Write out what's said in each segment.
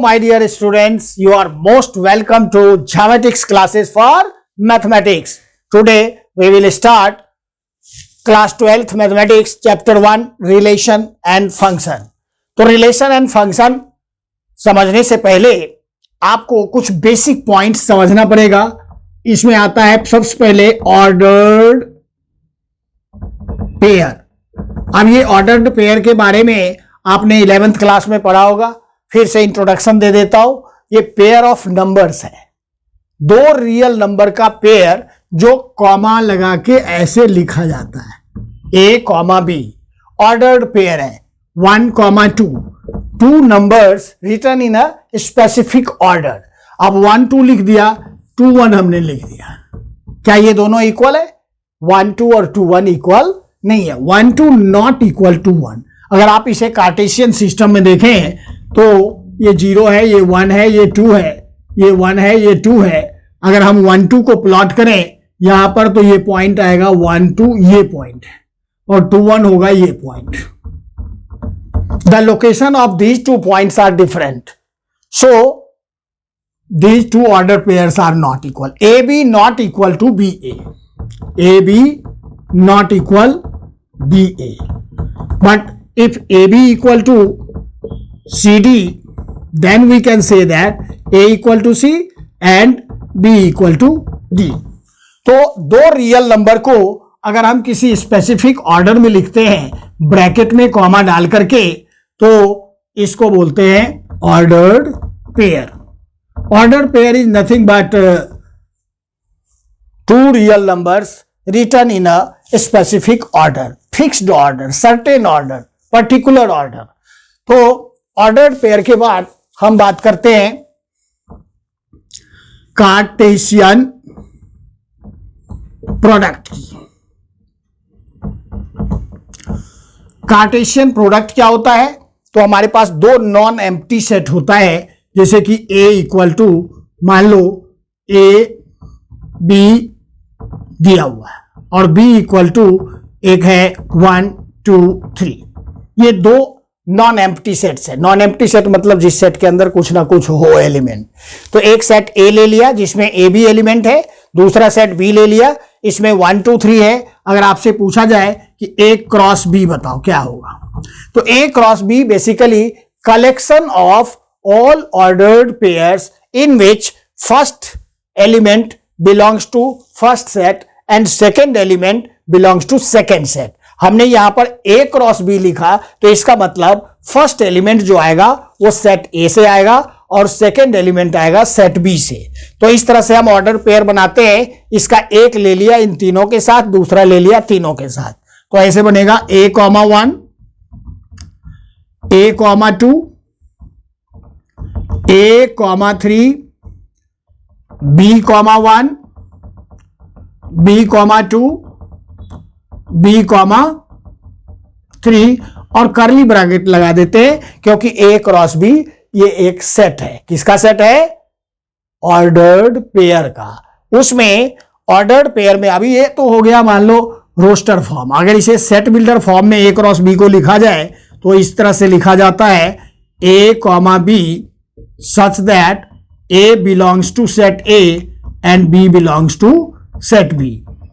my dear students, you are most welcome to Geometrics classes for Mathematics. Today we will start class 12th Mathematics chapter 1 Relation and Function. तो Relation and Function समझने से पहले आपको कुछ basic points समझना पड़ेगा. इसमें आता है सबसे पहले ऑर्डर्ड पेयर. अब ये ऑर्डर्ड पेयर के बारे में आपने 11th क्लास में पढ़ा होगा. फिर से इंट्रोडक्शन दे देता हूं. ये पेयर ऑफ नंबर्स है, दो रियल नंबर का पेयर जो कॉमा लगा के ऐसे लिखा जाता है, A comma B. Ordered pair है 1, 2. Two numbers written in a specific order. अब 1, 2 लिख दिया, 2, 1 हमने लिख दिया. क्या ये दोनों इक्वल है? 1, 2 और 2, 1 इक्वल नहीं है. 1, 2 नॉट इक्वल टू 1. अगर आप इसे कार्टेशियन सिस्टम में देखें तो ये 0 है, ये 1 है, ये 2 है, ये 1 है, ये 2 है. अगर हम 1, 2 को प्लॉट करें यहां पर तो ये पॉइंट आएगा 1, 2 ये पॉइंट, और 2, 1 होगा ये point. The location of these two points are different, so these two order pairs are not equal. A B not equal to B A, A B not equal B A. But if AB equal to CD, then we can say that A equal to C and B equal to D. तो दो real number को अगर हम किसी specific order में लिखते हैं bracket में कॉमा डाल करके, तो इसको बोलते हैं ordered pair. Ordered pair is nothing but two real numbers written in a specific order, fixed order, certain order, particular order. तो ऑर्डर्ड पेयर के बाद हम बात करते हैं कार्टेशियन प्रोडक्ट की. कार्टेशियन प्रोडक्ट क्या होता है? तो हमारे पास दो नॉन एम्प्टी सेट होता है, जैसे कि A इक्वल टू, मान लो A B दिया हुआ है और B इक्वल टू एक है 1, 2, 3. ये दो नॉन एम्प्टी सेट्स है. नॉन एम्प्टी सेट मतलब जिस सेट के अंदर कुछ ना कुछ हो एलिमेंट. तो एक सेट ए ले लिया जिसमें ए बी एलिमेंट है, दूसरा सेट बी ले लिया इसमें 1, 2, 3 है. अगर आपसे पूछा जाए कि ए क्रॉस बी बताओ क्या होगा, तो A cross B basically collection of all ordered pairs in which first element belongs to first set and second element belongs to second set. हमने यहां पर A क्रॉस B लिखा तो इसका मतलब फर्स्ट एलिमेंट जो आएगा वो सेट A से आएगा और सेकंड एलिमेंट आएगा सेट B से. तो इस तरह से हम ऑर्डर पेयर बनाते हैं. इसका एक ले लिया इन तीनों के साथ, दूसरा ले लिया तीनों के साथ. तो ऐसे बनेगा A, 1, A, 2, A, 3, B, 1, B, 2, B, 3 और कर्ली ब्रैकेट लगा देते हैं क्योंकि A क्रॉस B ये एक सेट है. किसका सेट है? ऑर्डर्ड पेयर का. उसमें ऑर्डर्ड पेयर में अभी ये तो हो गया मान लो रोस्टर फॉर्म. अगर इसे सेट बिल्डर फॉर्म में A क्रॉस B को लिखा जाए तो इस तरह से लिखा जाता है A, B such that A belongs to set A and B belongs to set B.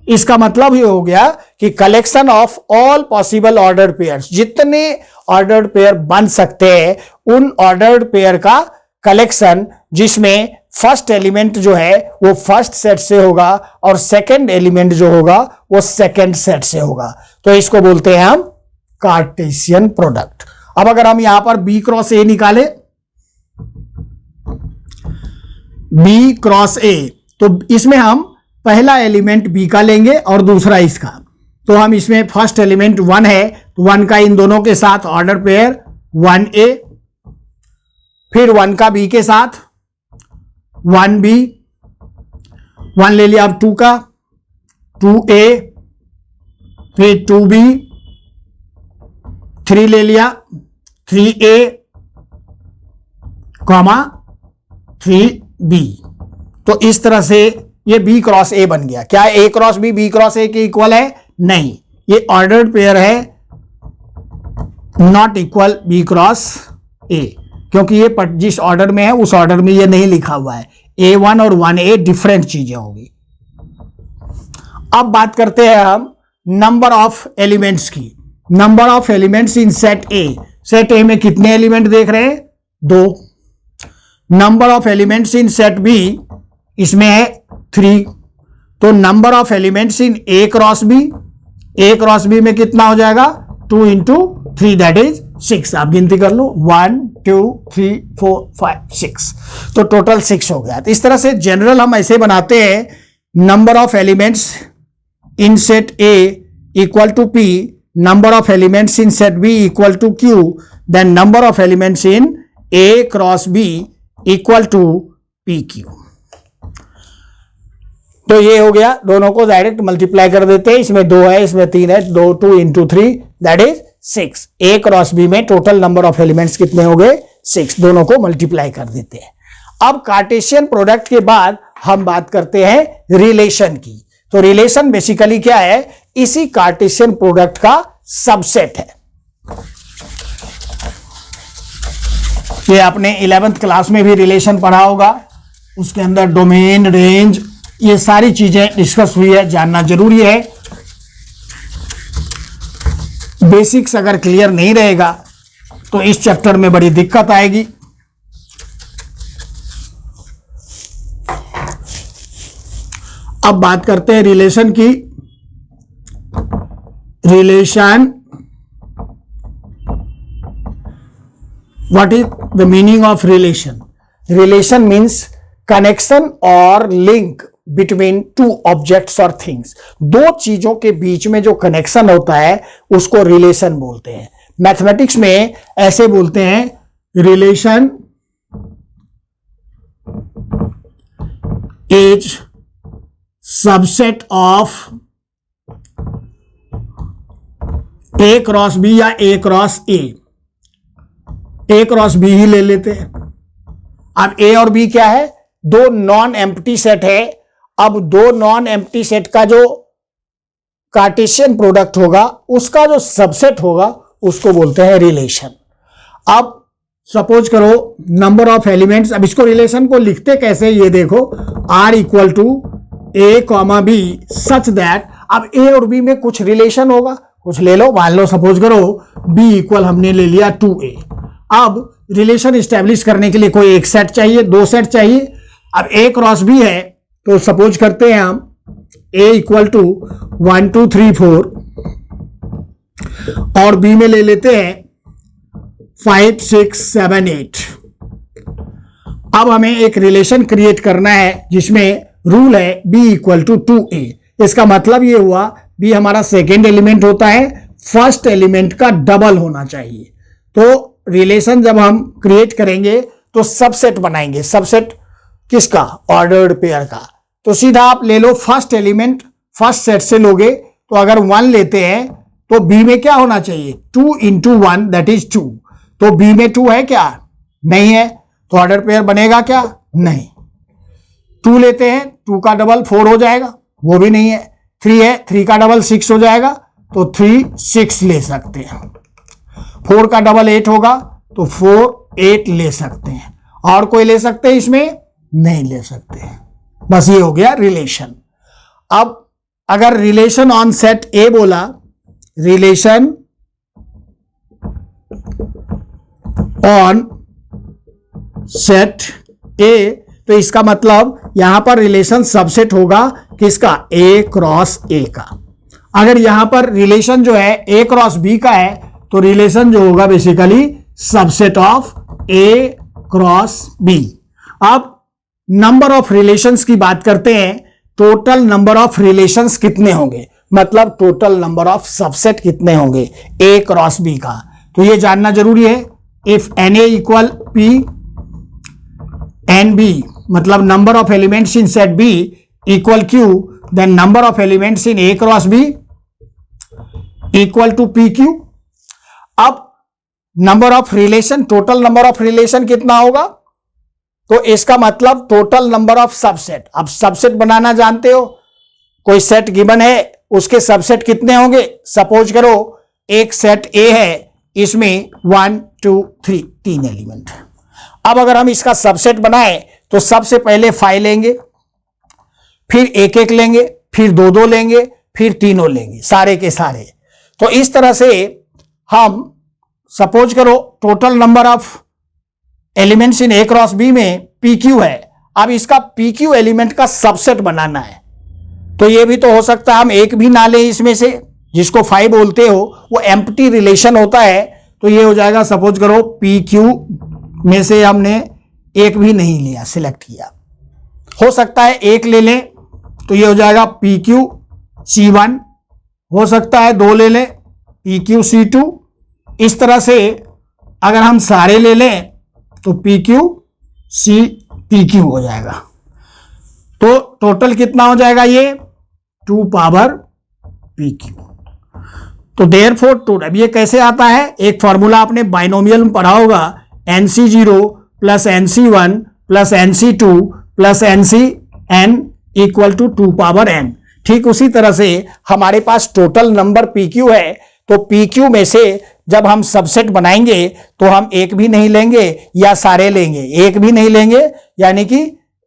इसका मतलब ये हो गया कि collection of all possible ordered pairs, जितने ऑर्डर्ड पेयर बन सकते हैं उन ऑर्डर्ड पेयर का कलेक्शन जिसमें फर्स्ट एलिमेंट जो है वो फर्स्ट सेट से होगा और सेकंड एलिमेंट जो होगा वो सेकंड सेट से होगा. तो इसको बोलते हैं हम कार्टेशियन प्रोडक्ट. अब अगर हम यहां पर B क्रॉस A निकाले, B क्रॉस A, तो इसमें हम पहला एलिमेंट B का लेंगे और दूसरा इसका. तो हम इसमें फर्स्ट एलिमेंट 1 है तो 1 का इन दोनों के साथ ऑर्डर पेयर 1A, फिर 1 का B के साथ 1B, 1 ले लिया अब 2 का 2A, फिर 2B, 3 ले लिया 3A, 3B. तो इस तरह से ये B क्रॉस A बन गया. क्या A cross B cross A के इक्वल है? नहीं, ये ऑर्डर्ड पेयर है, not equal B cross A. क्योंकि ये जिस ऑर्डर में है उस ऑर्डर में ये नहीं लिखा हुआ है। A1 और 1A डिफरेंट चीजें होगी। अब बात करते हैं हम नंबर ऑफ एलिमेंट्स की। Number of elements in set A. Set A में कितने एलिमेंट देख रहे हैं? 2। Number of elements in set B, इसमें है 3। तो number of elements in A cross B, A cross B में कितना हो जाएगा? 2 इंटू 3 दैट इज 6। आप गिनती कर लो 1 2 3 4 5 6, तो टोटल 6 हो गया। तो इस तरह से जनरल हम ऐसे बनाते हैं, number of elements in set A equal to P, number of elements in set B equal to Q, then number of elements in A cross B equal to PQ। तो ये हो गया, दोनों को डायरेक्ट मल्टीप्लाई कर देते हैं। इसमें 2 है, इसमें 3 है, 2 into 3 that is 6। A cross B में टोटल नंबर ऑफ एलिमेंट्स कितने हो गए? 6। दोनों को मल्टीप्लाई कर देते हैं। अब कार्टेशियन प्रोडक्ट के बाद हम बात करते हैं रिलेशन की। तो रिलेशन बेसिकली क्या है? इसी कार्टेशियन प्रोडक्ट का सबसेट है। ये आपने 11th क्लास में भी रिलेशन पढ़ा होगा, उसके अंदर डोमेन, रेंज, ये सारी चीजें डिस्कस हुई है, जानना जरूरी है। बेसिक्स अगर क्लियर नहीं रहेगा तो इस चैप्टर में बड़ी दिक्कत आएगी। अब बात करते हैं रिलेशन की। Relation, what is the meaning of relation? Relation means connection और लिंक बिटवीन 2 ऑब्जेक्ट्स और थिंग्स। 2 चीजों के बीच में जो कनेक्शन होता है उसको रिलेशन बोलते हैं। मैथमेटिक्स में ऐसे बोलते हैं, relation is subset of A cross B या A cross A. A cross B ही ले लेते हैं। अब ए और बी क्या है? 2 नॉन एम्प्टी सेट है। अब 2 नॉन एम्प्टी सेट का जो कार्टेशियन प्रोडक्ट होगा उसका जो सबसेट होगा उसको बोलते हैं रिलेशन। अब सपोज करो नंबर ऑफ एलिमेंट्स, अब इसको रिलेशन को लिखते कैसे ये देखो, R equal to A comma B such that, अब ए और बी में कुछ रिलेशन होगा, कुछ ले लो, मान लो सपोज करो b इक्वल हमने ले लिया 2a। अब रिलेशन इस्टेब्लिश करने के लिए कोई एक सेट चाहिए, 2 सेट चाहिए। अब a क्रॉस b है तो सपोज करते हैं हम a इक्वल टू 1 2 3 4 और b में ले लेते हैं 5 6 7 8। अब हमें एक रिलेशन क्रिएट करना है जिसमें रूल है b इक्वल टू 2a। इसका मतलब ये हुआ b हमारा सेकेंड एलिमेंट होता है, फर्स्ट एलिमेंट का डबल होना चाहिए। तो रिलेशन जब हम क्रिएट करेंगे तो सबसेट बनाएंगे। सबसेट किसका? ऑर्डर्ड पेयर का। तो सीधा आप ले लो फर्स्ट एलिमेंट, फर्स्ट सेट से लोगे तो अगर 1 लेते हैं तो b में क्या होना चाहिए? 2 इंटू 1 दैट इज 2। तो b में 2 है क्या? नहीं है, तो ऑर्डर पेयर बनेगा क्या? नहीं। 2 लेते हैं, 2 का डबल 4 हो जाएगा, वो भी नहीं है। 3 है, 3 का डबल 6 हो जाएगा, तो 3 6 ले सकते हैं। 4 का डबल 8 होगा तो 4 8 ले सकते हैं। और कोई ले सकते हैं इसमें? नहीं ले सकते। बस ये हो गया रिलेशन। अब अगर रिलेशन ऑन सेट ए बोला, रिलेशन ऑन सेट ए, तो इसका मतलब यहां पर रिलेशन सबसेट होगा किसका? ए क्रॉस ए का। अगर यहां पर रिलेशन जो है ए क्रॉस बी का है तो रिलेशन जो होगा basically subset of A cross B. अब नंबर ऑफ रिलेशंस की बात करते हैं। टोटल नंबर ऑफ रिलेशंस कितने होंगे, मतलब टोटल नंबर ऑफ सबसेट कितने होंगे ए क्रॉस बी का, तो ये जानना जरूरी है। If n A equal p n B, मतलब number of elements in set B equal q, then number of elements in A cross B equal to p q. अब number of relation, total number of relation कितना होगा, तो इसका मतलब total number of subset. अब subset बनाना जानते हो, कोई सेट गिवन है उसके सबसेट कितने होंगे। सपोज करो एक सेट ए है, इसमें 1 2 3 3 एलिमेंट, अब अगर हम इसका सबसेट बनाएं तो सबसे पहले 5 लेंगे, फिर एक एक लेंगे, फिर दो दो लेंगे, फिर तीनों लेंगे, सारे के सारे। तो इस तरह से हम सपोज करो total number of elements in A cross B में पी क्यू है। अब इसका पी क्यू एलिमेंट का सबसेट बनाना है। तो ये भी तो हो सकता है हम एक भी ना लें इसमें से, जिसको 5 बोलते हो, वो एम्प्टी रिलेशन होता है। तो ये हो जाएगा, सपोज करो पी क्यू में से हमने एक भी नहीं लिया, सिलेक्ट किया। हो सकता है एक ले लें, तो ये हो जाएगा पी क्यू C1। हो सकता है दो ले लें, पी क्यू C2। इस तरह से अगर हम सारे ले लें तो P Q C P Q हो जाएगा। तो टोटल कितना हो जाएगा ये 2 पावर पी क्यू। तो देयरफॉर टू, अब ये कैसे आता है, एक फॉर्मूला आपने बाइनोमियल में पढ़ा होगा, NC0 plus NC1 plus NC2 plus NCn equal to 2 power n। ठीक उसी तरह से हमारे पास टोटल नंबर PQ है, तो PQ में से जब हम सबसेट बनाएंगे तो हम एक भी नहीं लेंगे या सारे लेंगे। एक भी नहीं लेंगे यानी कि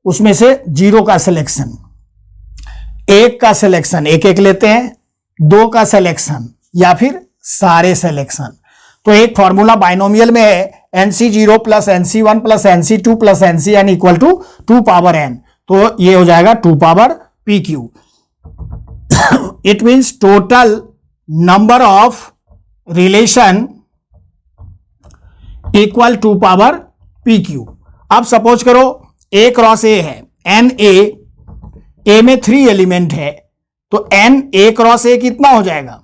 उसमें से 0 का सिलेक्शन, 1 का सिलेक्शन एक एक लेते हैं, 2 का सिलेक्शन या फिर सारे सिलेक्शन। तो एक फॉर्मूला बाइनोमियल में है NC0 plus NC1 plus NC2 plus NCn equal to 2 power n। तो ये हो जाएगा 2 power PQ। It means total number of relation equal 2 power PQ। अब सपोज करो A क्रॉस A है, NA, A में 3 एलिमेंट है, तो N A क्रॉस A कितना हो जाएगा,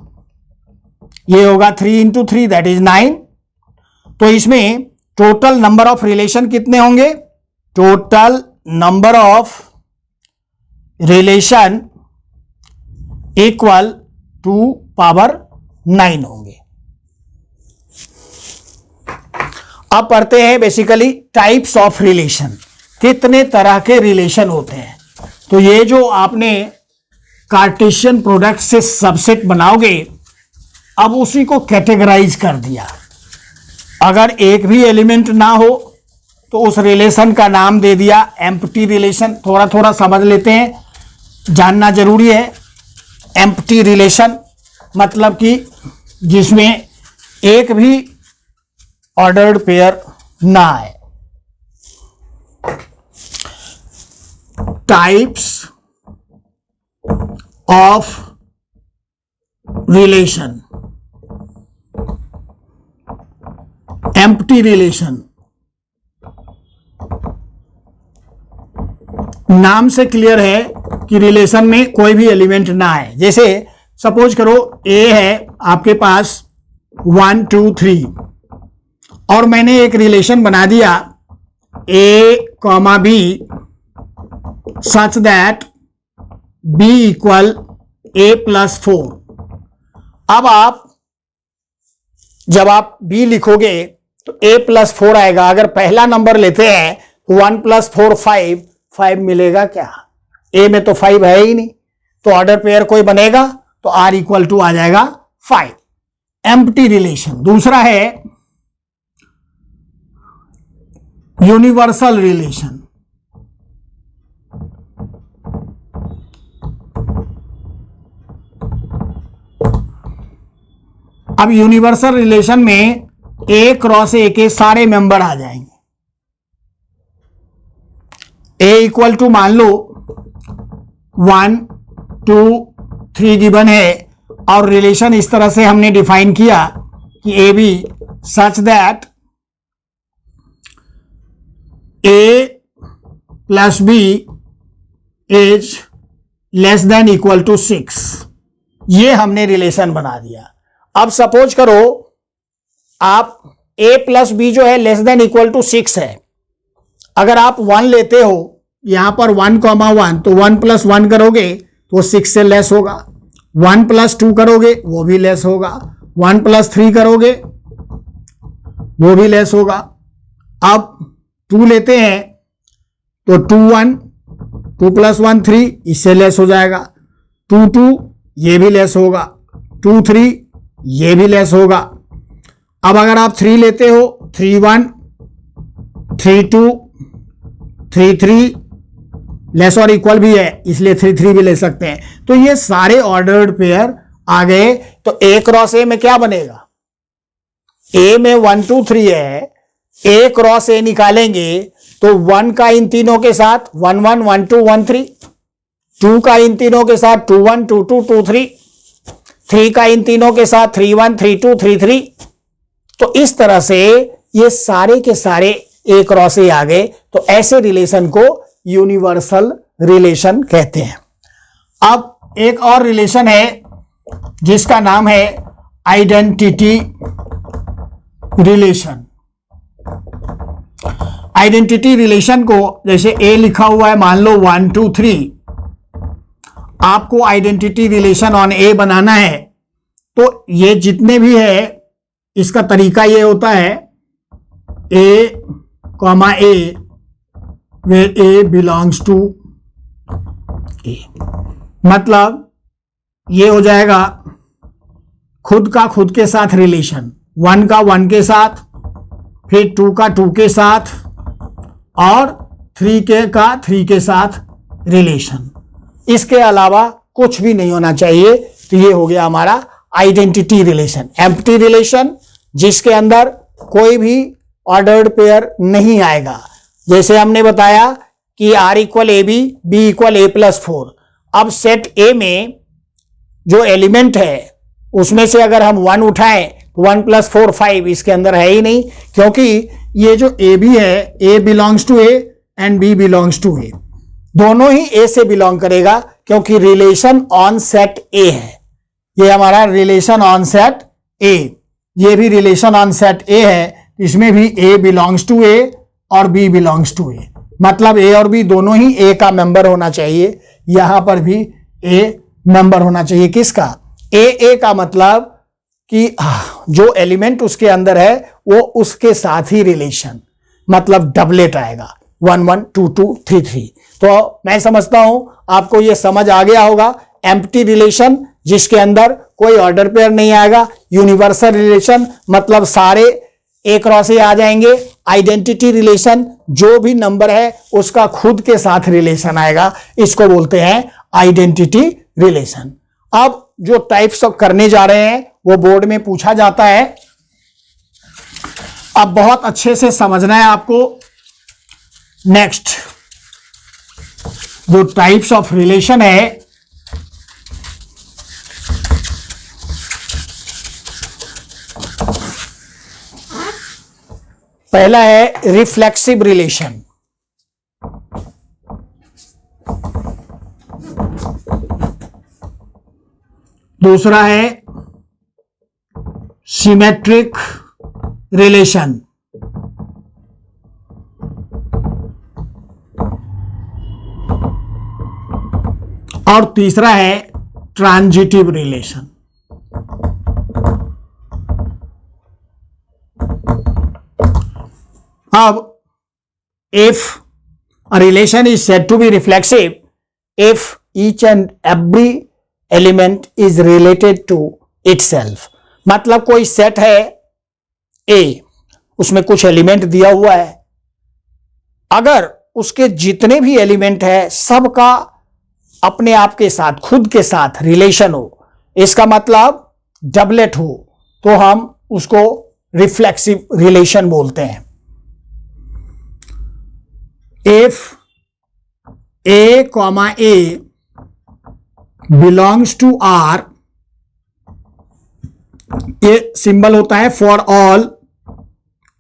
ये होगा 3 इंटू 3 दैट इज 9। तो इसमें टोटल नंबर ऑफ रिलेशन कितने होंगे, total number of relation equal 2 power 9 होंगे। अब पढ़ते हैं बेसिकली टाइप्स ऑफ रिलेशन, कितने तरह के रिलेशन होते हैं। तो ये जो आपने कार्टेशियन प्रोडक्ट से सबसेट बनाओगे, अब उसी को कैटेगराइज कर दिया। अगर एक भी एलिमेंट ना हो तो उस रिलेशन का नाम दे दिया एम्प्टी रिलेशन। थोड़ा थोड़ा समझ लेते हैं, जानना जरूरी है। एम्प्टी रिलेशन मतलब कि जिसमें एक भी ऑर्डर्ड पेयर ना आए। Types of relation, empty relation, नाम से क्लियर है कि रिलेशन में कोई भी एलिमेंट ना आए। जैसे सपोज करो A है आपके पास 1 2 3 और मैंने एक रिलेशन बना दिया A, B such that B equal A plus 4। अब आप जब आप B लिखोगे तो A प्लस 4 आएगा। अगर पहला नंबर लेते हैं 1 प्लस 4 5 मिलेगा क्या, A में तो 5 है ही नहीं, तो ऑर्डर पेयर कोई बनेगा तो R इक्वल टू आ जाएगा 5। Empty relation. दूसरा है यूनिवर्सल रिलेशन। अब यूनिवर्सल रिलेशन में A क्रॉस A के सारे मेंबर आ जाएंगे। A इक्वल टू मान लो 1 2 3 गिवन है और रिलेशन इस तरह से हमने डिफाइन किया कि A B such that A plus B is less than equal to 6। ये हमने रिलेशन बना दिया। अब सपोज करो आप A प्लस B जो है लेस देन इक्वल टू 6 है। अगर आप 1 लेते हो यहां पर 1, 1 तो 1 प्लस 1 करोगे तो 6 से लेस होगा। 1 प्लस 2 करोगे वो भी लेस होगा। 1 प्लस 3 करोगे वो भी लेस होगा। अब 2 लेते हैं तो 2 1 2 प्लस 1 3 इससे लेस हो जाएगा। 2 2 ये भी लेस होगा। 2 3 ये भी लेस होगा। अब अगर आप 3 लेते हो 3 1 3 2 3 3 लेस और इक्वल भी है इसलिए 3 3 भी ले सकते हैं। तो ये सारे ऑर्डर्ड पेयर आ गए। तो ए क्रॉस ए में क्या बनेगा, ए में 1 2 3 है, ए क्रॉस ए निकालेंगे तो 1 का इन तीनों के साथ 1 1 1 2 1 3, 2 का इन तीनों के साथ 2 1 2 2 2 3, 3 का इन तीनों के साथ 3 1 3 2 3 3। तो इस तरह से ये सारे के सारे ए क्रॉस ए आ गए। तो ऐसे रिलेशन को यूनिवर्सल रिलेशन कहते हैं। अब एक और रिलेशन है जिसका नाम है आइडेंटिटी रिलेशन। आइडेंटिटी रिलेशन को जैसे ए लिखा हुआ है, मान लो 1 2 3, आपको आइडेंटिटी रिलेशन ऑन ए बनाना है। तो ये जितने भी है इसका तरीका ये होता है A comma A where A belongs to A, मतलब ये हो जाएगा खुद का खुद के साथ रिलेशन, 1 का 1 के साथ, फिर 2 का 2 के साथ और 3 का 3 के साथ रिलेशन। इसके अलावा कुछ भी नहीं होना चाहिए। तो ये हो गया हमारा आइडेंटिटी रिलेशन। एम्प्टी रिलेशन जिसके अंदर कोई भी ऑर्डर्ड पेयर नहीं आएगा। जैसे हमने बताया कि R equal A B equal A plus 4। अब सेट ए में जो एलिमेंट है उसमें से अगर हम 1 उठाएं तो 1 + 4 5, इसके अंदर है ही नहीं, क्योंकि ये जो ए बी है, A belongs to A and B belongs to A, दोनों ही ए से बिलोंग करेगा क्योंकि रिलेशन ऑन सेट ए है। ये हमारा रिलेशन ऑन सेट ए, ये भी रिलेशन ऑन सेट ए है। इसमें भी ए बिलोंग्स टू ए और बी बिलोंग्स टू ए, मतलब ए और बी दोनों ही ए का मेंबर होना चाहिए। यहां पर भी ए मेंबर होना चाहिए। किसका? ए का मतलब कि जो एलिमेंट उसके अंदर है वो उसके साथ ही रिलेशन, मतलब डबलेट आएगा, 1 1 2 2 3 3। तो मैं समझता हूं आपको ये समझ आ गया होगा। एम्प्टी रिलेशन जिसके अंदर कोई ऑर्डर पेयर नहीं आएगा, यूनिवर्सल रिलेशन मतलब सारे ए क्रॉस ए आ जाएंगे, आइडेंटिटी रिलेशन जो भी नंबर है उसका खुद के साथ रिलेशन आएगा, इसको बोलते हैं आइडेंटिटी रिलेशन। अब जो टाइप्स ऑफ करने जा रहे हैं वो बोर्ड में पूछा जाता है। अब बहुत अच्छे से समझना है आपको। नेक्स्ट जो टाइप्स ऑफ रिलेशन है, पहला है रिफ्लेक्सिव रिलेशन, दूसरा है सिमेट्रिक रिलेशन, और तीसरा है ट्रांजिटिव रिलेशन। अब if a relation is said to be reflexive if each and every element is related to itself, मतलब कोई सेट है A, उसमें कुछ एलिमेंट दिया हुआ है, अगर उसके जितने भी एलिमेंट है सबका अपने आप के साथ खुद के साथ रिलेशन हो, इसका मतलब डबलेट हो, तो हम उसको रिफ्लेक्सिव रिलेशन बोलते हैं। If A, A belongs to R, ये सिंबल होता है for all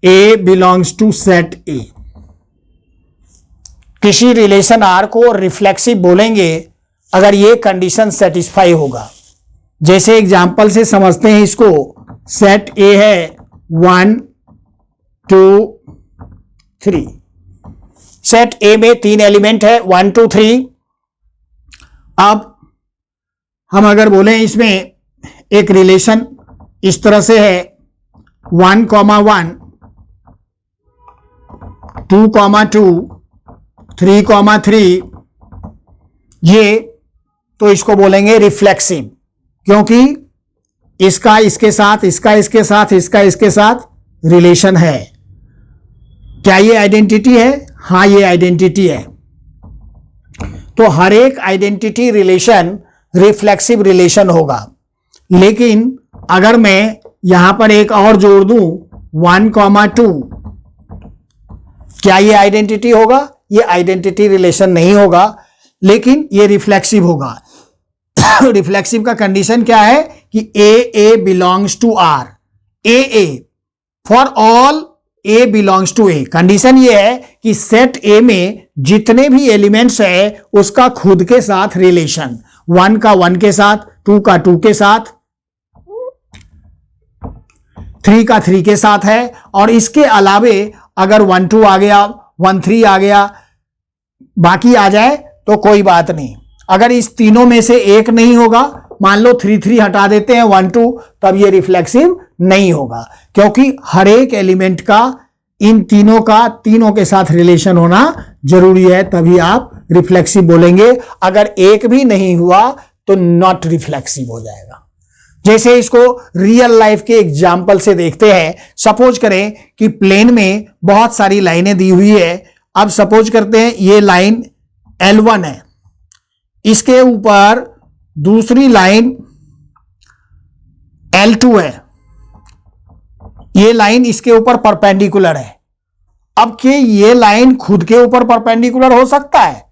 A belongs to set A। किसी रिलेशन R को रिफ्लेक्सिव बोलेंगे अगर ये कंडीशन सेटिस्फाई होगा। जैसे एग्जांपल से समझते हैं इसको। सेट A है 1 2 3, सेट ए में 3 एलिमेंट है 1 2 3। अब हम अगर बोलें इसमें एक रिलेशन इस तरह से है 1 1 2 2 3 3, ये तो इसको बोलेंगे रिफ्लेक्सिव, क्योंकि इसका इसके साथ, इसका इसके साथ, इसका इसके साथ रिलेशन है। क्या ये आइडेंटिटी है? हाँ, ये आइडेंटिटी है। तो हर एक आइडेंटिटी रिलेशन रिफ्लेक्सिव रिलेशन होगा। लेकिन अगर मैं यहां पर एक और जोड़ दूं 1,2, क्या ये आइडेंटिटी होगा? ये आइडेंटिटी रिलेशन नहीं होगा, लेकिन ये रिफ्लेक्सिव होगा। रिफ्लेक्सिव का कंडीशन क्या है कि A belongs to R, A for all A belongs to A. Condition ये है कि सेट ए में जितने भी एलिमेंट्स है उसका खुद के साथ रिलेशन, 1 का 1 के साथ, 2 का 2 के साथ, 3 का 3 के साथ है। और इसके अलावे अगर 1 2 आ गया, 1 3 आ गया, बाकी आ जाए तो कोई बात नहीं। अगर इस तीनों में से एक नहीं होगा, मान लो 3 3 हटा देते हैं, 1 2, तब ये रिफ्लेक्सिव नहीं होगा, क्योंकि हर एक एलिमेंट का इन तीनों के साथ रिलेशन होना जरूरी है, तभी आप रिफ्लेक्सिव बोलेंगे। अगर एक भी नहीं हुआ तो नॉट रिफ्लेक्सिव हो जाएगा। जैसे इसको रियल लाइफ के एग्जाम्पल से देखते हैं। सपोज करें कि प्लेन में बहुत सारी लाइनें दी हुई है। अब सपोज करते हैं ये लाइन L1 है, इसके ऊपर दूसरी लाइन L2 है, ये लाइन इसके ऊपर परपेंडिकुलर है। अब क्या ये लाइन खुद के ऊपर परपेंडिकुलर हो सकता है?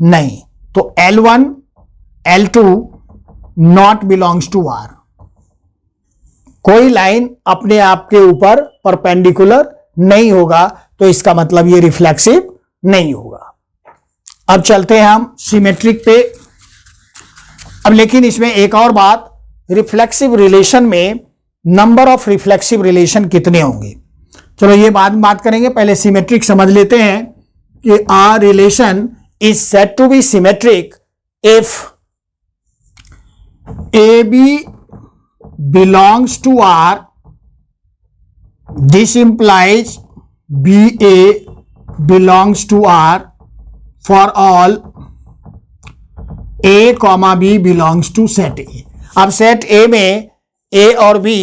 नहीं। तो L1 L2 not belongs to R। कोई लाइन अपने आप के ऊपर परपेंडिकुलर नहीं होगा, तो इसका मतलब ये रिफ्लेक्सिव नहीं होगा। अब चलते हैं हम सिमेट्रिक पे। अब लेकिन इसमें एक और बात, रिफ्लेक्सिव रिलेशन में नंबर ऑफ रिफ्लेक्सिव रिलेशन कितने होंगे? चलो ये बाद में बात करेंगे, पहले सिमेट्रिक समझ लेते हैं कि a relation is said to be symmetric if A B belongs to R, this implies BA belongs to R for all A, B belongs to set A। अब सेट A में A और B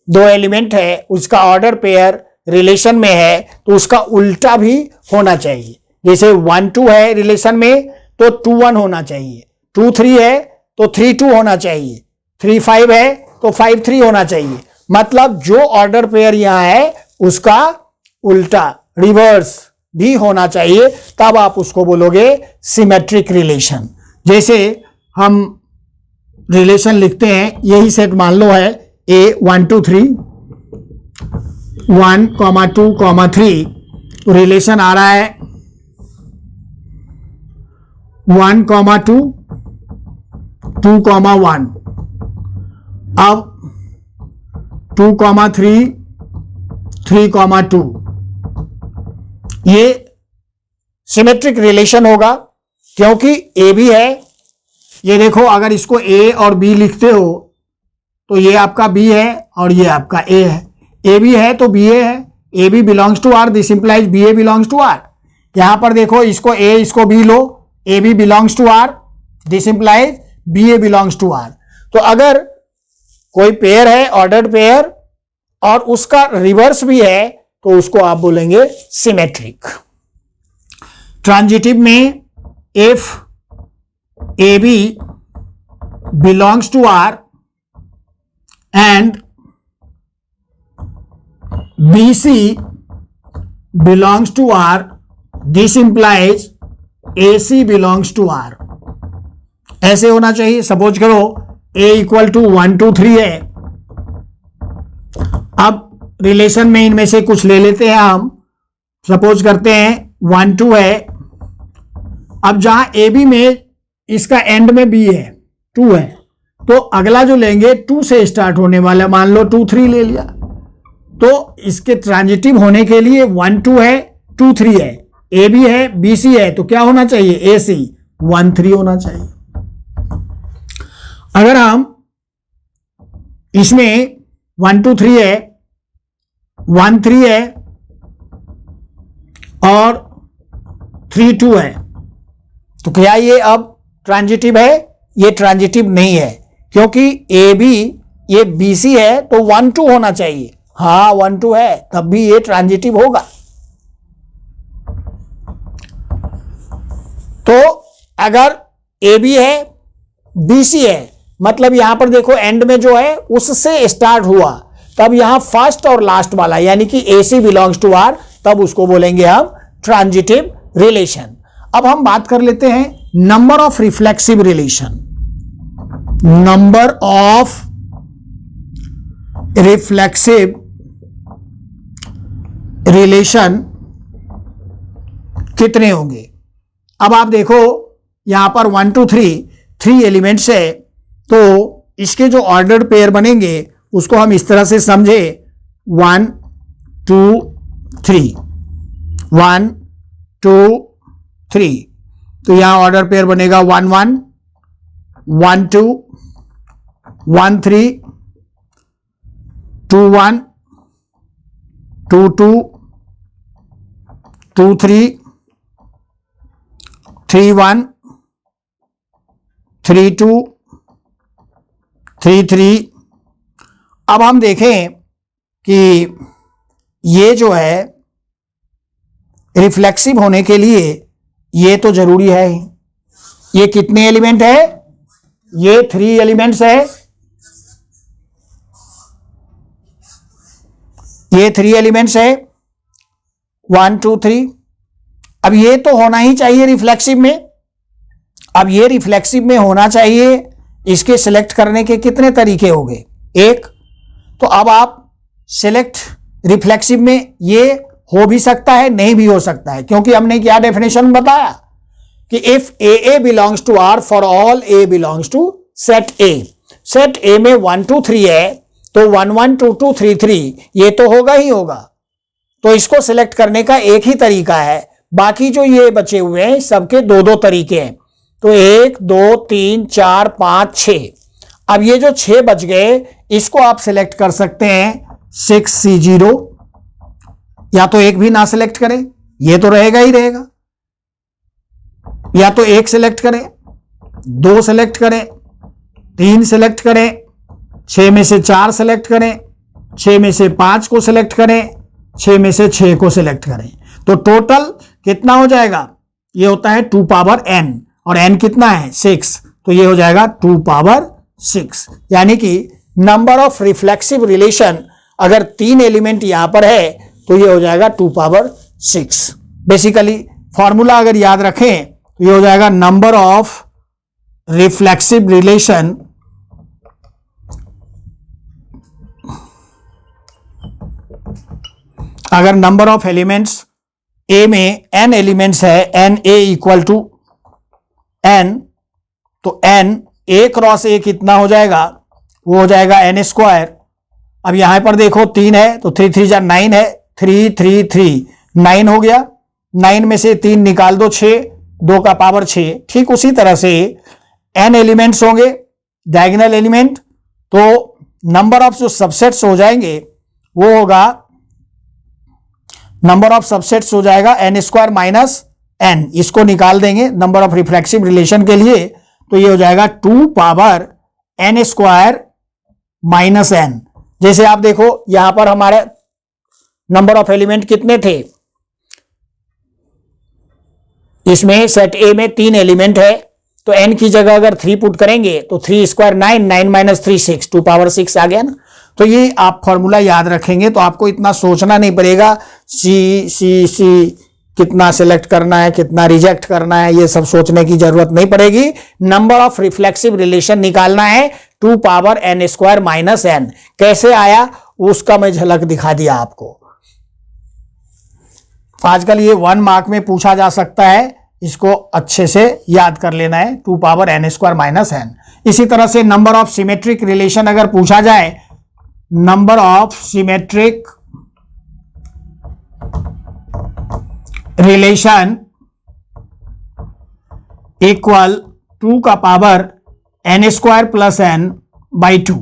दो element है, उसका order pair relation में है, तो उसका उल्टा भी होना चाहिए। जैसे 1 2 है रिलेशन में तो 2 1 होना चाहिए, 2 3 है तो 3 2 होना चाहिए, 3 5 है तो 5 3 होना चाहिए। मतलब जो ऑर्डर पेयर यहां है उसका उल्टा, रिवर्स भी होना चाहिए, तब आप उसको बोलोगे सिमेट्रिक रिलेशन। जैसे हम रिलेशन लिखते हैं, यही सेट मान लो है A 1 2 3, 1 2 3, तो रिलेशन आ रहा है 1 2 2 1। अब 2 3 3 2, ये सिमेट्रिक रिलेशन होगा क्योंकि ए भी है। ये देखो, अगर इसको ए और बी लिखते हो तो ये आपका बी है और ये आपका ए है। ए बी है तो बी ए है, A B belongs to R, this implies B A belongs to R. यहां पर देखो, इसको ए इसको बी लो, A B belongs to R, this implies B A belongs to R. तो अगर कोई पेयर है ऑर्डर्ड पेयर और उसका रिवर्स भी है तो उसको आप बोलेंगे सिमेट्रिक। ट्रांजिटिव में if A B belongs to R and B C belongs to R, this implies A C belongs to R. ऐसे होना चाहिए। सपोज करो A इक्वल टू 1 2 3 है। अब रिलेशन में इनमें से कुछ ले लेते हैं हम। सपोज करते हैं 1 2 है। अब जहां ए बी में इसका एंड में बी है, 2 है, तो अगला जो लेंगे 2 से स्टार्ट होने वाला, मान लो 2 3 ले लिया, तो इसके ट्रांजिटिव होने के लिए 1 2 है, 2 3 है, ए बी है, बी सी है, तो क्या होना चाहिए? ए सी 1 3 होना चाहिए। अगर हम इसमें 1 2 3 है, 1 3 है और 3 2 है, तो क्या ये अब ट्रांजिटिव है? ये ट्रांजिटिव नहीं है, क्योंकि ए बी ये बी सी है तो 1 2 होना चाहिए। हाँ 1 2 है, तब भी ये ट्रांजिटिव होगा। अगर ए बी है बी सी है, मतलब यहां पर देखो एंड में जो है उससे स्टार्ट हुआ, तब यहां फर्स्ट और लास्ट वाला यानी कि ए सी बिलोंग्स टू आर, तब उसको बोलेंगे हम ट्रांजिटिव रिलेशन। अब हम बात कर लेते हैं number of reflexive relation. Number of reflexive relation कितने होंगे। अब आप देखो यहां पर 1 2 3 एलिमेंट्स है, तो इसके जो ऑर्डर्ड पेयर बनेंगे उसको हम इस तरह से समझे 1 2 3 1 2 3, तो यहां ऑर्डर पेयर बनेगा 1 1 1 2 1 3 2 1 2 2 2 3 3 1 3 2 3 3। अब हम देखें कि ये जो है रिफ्लेक्सिव होने के लिए ये तो जरूरी है। ये कितने एलिमेंट है, ये 3 एलिमेंट्स है, ये 3 एलिमेंट्स है 1 2 3। अब ये तो होना ही चाहिए रिफ्लेक्सिव में। अब ये रिफ्लेक्सिव में होना चाहिए, इसके सिलेक्ट करने के कितने तरीके हो गए, एक। तो अब आप सिलेक्ट रिफ्लेक्सिव में ये हो भी सकता है, नहीं भी हो सकता है, क्योंकि हमने क्या डेफिनेशन बताया कि if A belongs to R for all A belongs to set A. Set A में 1 2 3 है, तो 1 1 2 2 3 3 ये तो होगा ही होगा। तो इसको सिलेक्ट करने का एक ही तरीका है, बाकी जो ये बचे हुए हैं सबके दो दो तरीके हैं। तो 1 2 3 4 5 6। अब ये जो 6 बच गए इसको आप सिलेक्ट कर सकते हैं 6C0, या तो एक भी ना सिलेक्ट करें, ये तो रहेगा ही रहेगा, या तो 1 सिलेक्ट करें, 2 सिलेक्ट करें, 3 सिलेक्ट करें, 6 में से 4 सिलेक्ट करें, 6 में से 5 को सिलेक्ट करें, 6 में से 6 को सिलेक्ट करें। तो टोटल कितना हो जाएगा, ये होता है 2 पावर n, और n कितना है 6, तो ये हो जाएगा 2 पावर 6। यानी कि नंबर ऑफ रिफ्लेक्सिव रिलेशन अगर 3 एलिमेंट यहां पर है तो ये हो जाएगा 2 पावर 6। बेसिकली फॉर्मूला अगर याद रखें तो ये हो जाएगा नंबर ऑफ रिफ्लेक्सिव रिलेशन अगर नंबर ऑफ एलिमेंट्स ए में n एलिमेंट्स है, n a equal to n, तो n a क्रॉस a कितना हो जाएगा, वो हो जाएगा n स्क्वायर। अब यहां पर देखो 3 है तो 3 3 जा 9 है, 3 3 3 9 हो गया, 9 में से 3 निकाल दो 6, 2 का पावर 6। ठीक उसी तरह से n एलिमेंट्स होंगे डायगोनल एलिमेंट, तो नंबर ऑफ जो सबसेट्स हो जाएंगे वो होगा, नंबर ऑफ सबसेट्स हो जाएगा n स्क्वायर माइनस n, इसको निकाल देंगे नंबर ऑफ रिफ्लेक्सिव रिलेशन के लिए, तो ये हो जाएगा 2 power n square minus n। जैसे आप देखो यहां पर हमारे नंबर ऑफ एलिमेंट कितने थे, इसमें सेट ए में 3 एलिमेंट है, तो n की जगह अगर 3 पुट करेंगे तो 3 स्क्वायर 9, 9 माइनस 3 6, 2 पावर 6 आ गया ना। तो ये आप फॉर्मूला याद रखेंगे तो आपको इतना सोचना नहीं पड़ेगा सी सी सी कितना सिलेक्ट करना है, कितना रिजेक्ट करना है, ये सब सोचने की जरूरत नहीं पड़ेगी। नंबर ऑफ रिफ्लेक्सिव रिलेशन निकालना है 2 power n square minus n। कैसे आया उसका मैं झलक दिखा दिया आपको। आजकल ये 1 मार्क में पूछा जा सकता है, इसको अच्छे से याद कर लेना है, 2 power n square minus n। इसी तरह से नंबर ऑफ सिमेट्रिक रिलेशन अगर पूछा जाए, number of symmetric relation equal 2 का power n square plus n by 2।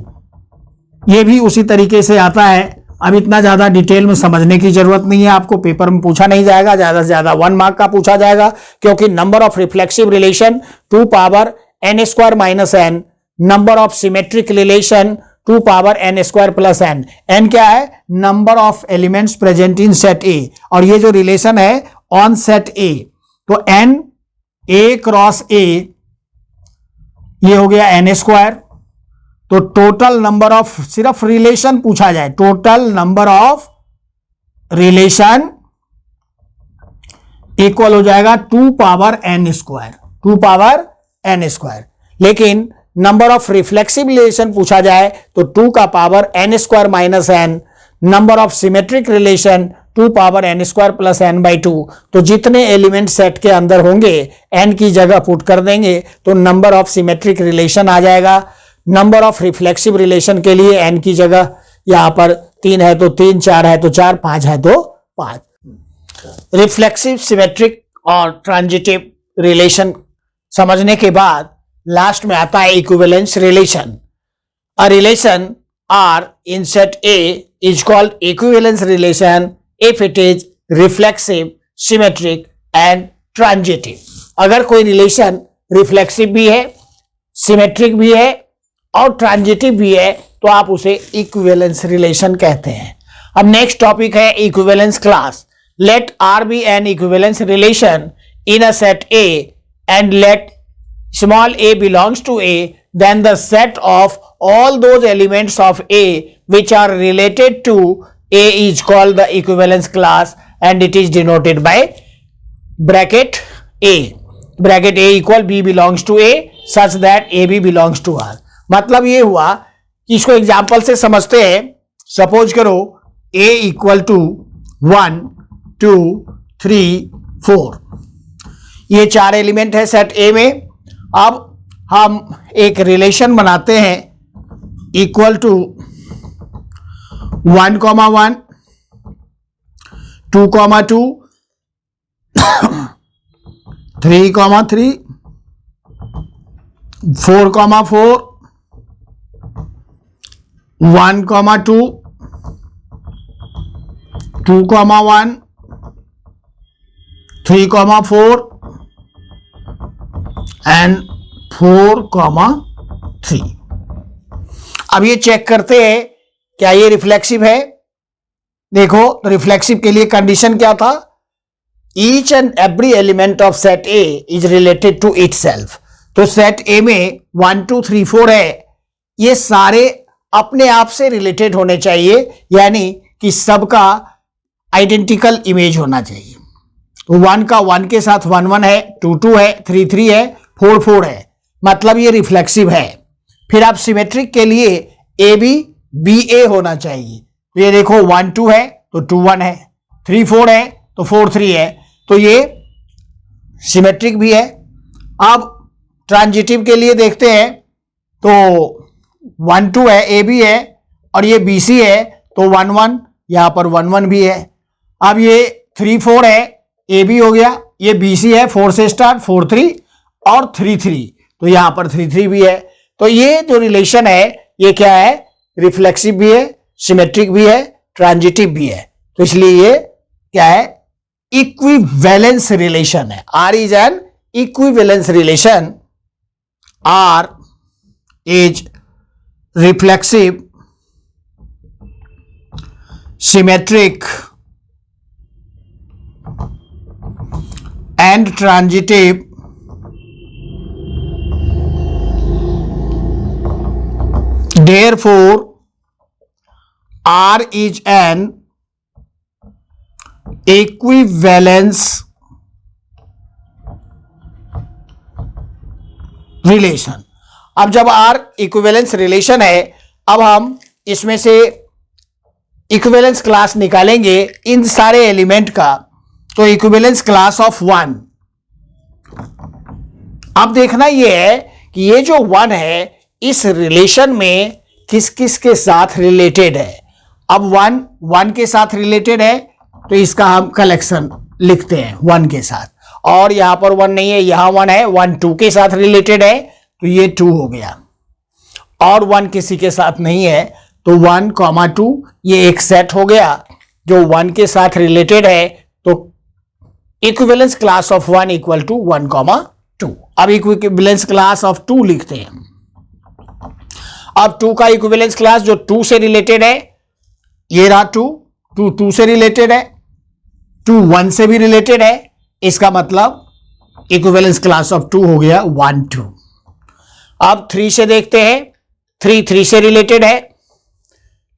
ये भी उसी तरीके से आता है। अब इतना ज्यादा डिटेल में समझने की जरूरत नहीं है, आपको पेपर में पूछा नहीं जाएगा, ज्यादा से ज्यादा 1 मार्क का पूछा जाएगा, क्योंकि number of reflexive relation 2 power n square minus n, number of symmetric relation 2 power n square plus n। n क्या है, number of elements present in set ए, और ये जो रिलेशन है ऑन सेट ए, तो n ए क्रॉस ए, ये हो गया एन स्क्वायर। तो टोटल नंबर ऑफ, सिर्फ रिलेशन पूछा जाए, total number of relation equal हो जाएगा 2 power n square, 2 power n square. लेकिन नंबर ऑफ रिफ्लेक्सिव रिलेशन पूछा जाए तो 2 का power n square minus n, number of symmetric relation 2 power n square plus n/2। तो जितने एलिमेंट सेट के अंदर होंगे n की जगह पुट कर देंगे तो नंबर ऑफ सिमेट्रिक रिलेशन आ जाएगा। नंबर ऑफ रिफ्लेक्सिव रिलेशन के लिए n की जगह यहां पर 3 है तो 3, 4 है तो 4, 5 है तो 5। रिफ्लेक्सिव, सिमेट्रिक और ट्रांजिटिव रिलेशन समझने के बाद लास्ट में आता है equivalence relation. A relation R in set A is called equivalence relation if it is reflexive, symmetric and transitive. अगर कोई रिलेशन रिफ्लेक्सिव भी है, सिमेट्रिक भी है और ट्रांजिटिव भी है तो आप उसे इक्विवेलेंस रिलेशन कहते हैं। अब नेक्स्ट टॉपिक है equivalence class. Let R be an equivalence relation in a set A and let small a belongs to A, then the set of all those elements of A which are related to A is called the equivalence class and it is denoted by bracket A. Bracket A equal B belongs to A such that AB belongs to R. मतलब ये हुआ कि इसको example से समझते हैं। Suppose करो A equal to 1, 2, 3, 4, ये 4 एलिमेंट है सेट ए में। अब हम एक रिलेशन बनाते हैं इक्वल टू 1, 1, 2, 2, 3, 3, 4, 4, 1, 2, 2, 1, 3, 4 एंड 4, 3। अब ये चेक करते हैं क्या ये रिफ्लेक्सिव है। देखो रिफ्लेक्सिव के लिए कंडीशन क्या था, each and every element of set A is related to itself. तो सेट ए में 1, 2, 3, 4 है, ये सारे अपने आप से रिलेटेड होने चाहिए, यानी कि सबका आइडेंटिकल इमेज होना चाहिए। 1 का 1 के साथ 1, 1 है, 2, 2 है, 3, 3 है, 4, 4 है, मतलब ये रिफ्लेक्सिव है। फिर आप सिमेट्रिक के लिए ए बी बी ए होना चाहिए। तो ये देखो 1, 2 है तो 2, 1 है, 3, 4 है तो 4, 3 है, तो ये सिमेट्रिक भी है। अब ट्रांजिटिव के लिए देखते हैं तो 1, 2 है, ए बी है और ये बी सी है तो 1, 1, यहां पर 1, 1 भी है। अब ये 3, 4 है, ए बी हो गया, ये बी सी है, 4 से स्टार्ट, 4, 3 और 3, 3, तो यहां पर 3, 3 भी है। तो ये जो रिलेशन है ये क्या है, रिफ्लेक्सिव भी है, सिमेट्रिक भी है, ट्रांजिटिव भी है। तो इसलिए ये क्या है, इक्विवेलेंस रिलेशन है। R is an equivalence relation. R is reflexive, symmetric and transitive therefore R is an equivalence relation। अब जब R इक्विवेलेंस रिलेशन है, अब हम इसमें से इक्विवेलेंस क्लास निकालेंगे इन सारे एलिमेंट का। तो इक्विवेलेंस क्लास ऑफ 1, अब देखना यह है कि ये जो 1 है इस रिलेशन में किस किस के साथ रिलेटेड है। अब 1 के साथ रिलेटेड है तो इसका हम कलेक्शन लिखते हैं 1 के साथ, और यहां पर 1 नहीं है, यहां 1 है, 1 2 के साथ रिलेटेड है तो ये 2 हो गया, और 1 किसी के साथ नहीं है तो 1, 2 ये एक सेट हो गया जो 1 के साथ रिलेटेड है। तो equivalence class of 1 equal to 1, 2। अब इक्विवेलेंस क्लास ऑफ 2 लिखते हैं। अब 2 का इक्विवेलेंस क्लास जो 2 से रिलेटेड है, ये रहा 2, 2 से रिलेटेड है, 2 1 से भी रिलेटेड है, इसका मतलब इक्विवेलेंस क्लास ऑफ 2 हो गया 1 2। अब 3 से देखते हैं, 3 3 से रिलेटेड है,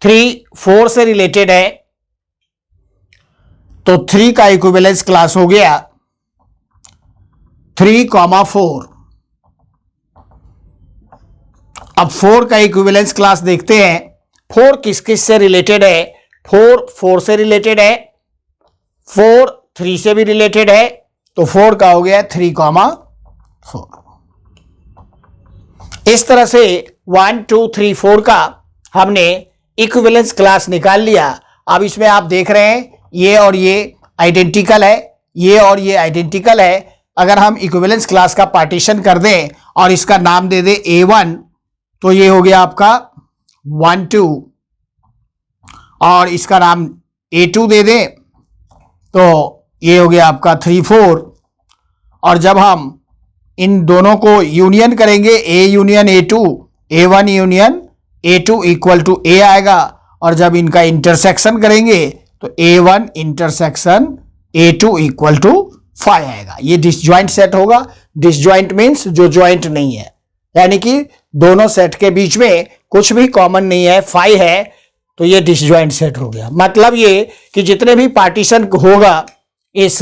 3 4 से रिलेटेड है, तो 3 का इक्विवेलेंस क्लास हो गया 3,4। अब 4 का इक्विवेलेंस क्लास देखते हैं, 4 किस किस से रिलेटेड है, 4 4 से रिलेटेड है, 4 3 से भी रिलेटेड है, तो 4 का हो गया 3,4। इस तरह से 1 2 3 4 का हमने इक्विवेलेंस क्लास निकाल लिया। अब इसमें आप देख रहे हैं ये और ये आइडेंटिकल है, ये और ये आइडेंटिकल है। अगर हम इक्विवेलेंस क्लास का पार्टीशन कर दें और इसका नाम दे दें A1, तो ये हो गया आपका 1 2, और इसका नाम A2 दे दें तो ये हो गया आपका 3 4। और जब हम इन दोनों को यूनियन करेंगे, A union A2, A1 union A2 equal to A आएगा, और जब इनका इंटरसेक्शन करेंगे तो A1 intersection A2 equal to 5 आएगा। ये डिसजॉइंट सेट होगा। डिसजॉइंट मीन्स जो जॉइंट नहीं है, यानी कि दोनों सेट के बीच में कुछ भी कॉमन नहीं है, 5 है, तो ये डिसजॉइंट सेट हो गया। मतलब ये कि जितने भी पार्टीशन होगा इस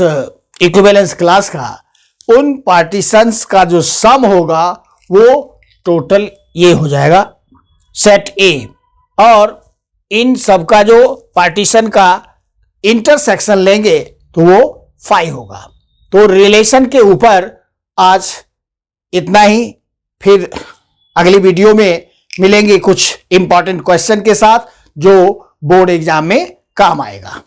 इक्विवेलेंस क्लास का, उन पार्टीशंस का जो सम होगा वो टोटल ये हो जाएगा सेट ए, और इन सब का जो पार्टीशन का इंटरसेक्शन लेंगे तो वो 5 होगा। तो रिलेशन के ऊपर आज इतना ही। फिर अगली वीडियो में मिलेंगे कुछ इंपॉर्टेंट क्वेश्चन के साथ जो बोर्ड एग्जाम में काम आएगा।